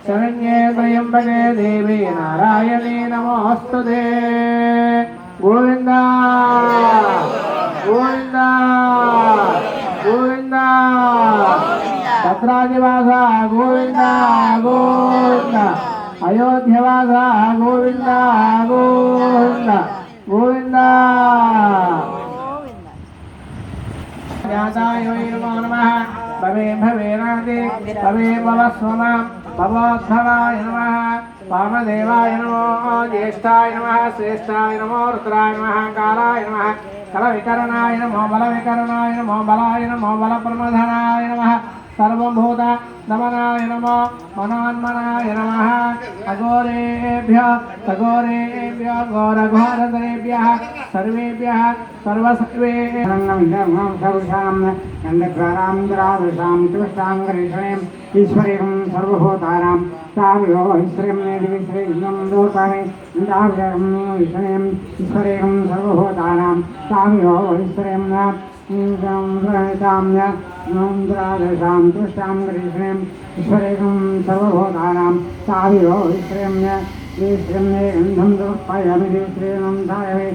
शरण्ये त्र्यम्बके देवी नारायणी नमोऽस्तुते। गोविंद गोविंद गोविंद भद्रादिवास गोविंद गोविंद अयोध्यवास गोविंद गोविंद गोविंद। नमो नमः। भवे भवेनादि भवे भवस्वमा भवोद्धवाय नमः। वामदेवाय नमो ज्येष्ठाय नमः श्रेष्ठाय नमो रुद्राय नमः कालाय नमः कलविकरणाय नमो बलविकरणाय नमो बलाय नमो बलप्रमथनाय नमः सर्वभूत नमनाय नमो मनोन्मनाय नमः। अघोरेभ्यः सघोरेभ्यः घोरघोरधरेभ्यः सर्वेभ्यः सर्वसर्वेभ्यः ईश्वरीं सर्वभूतानां ताविहो श्रीं श्रीं लोकानि ईश्वरीं सर्वभूतानां ताविहो श्रीं ्रादशां तुष्टां कृष्णीं ईश्वरीं सर्वभूतानां ताविहो श्रीं श्रीं गन्धं दुःखयामि श्रीं धारयामि।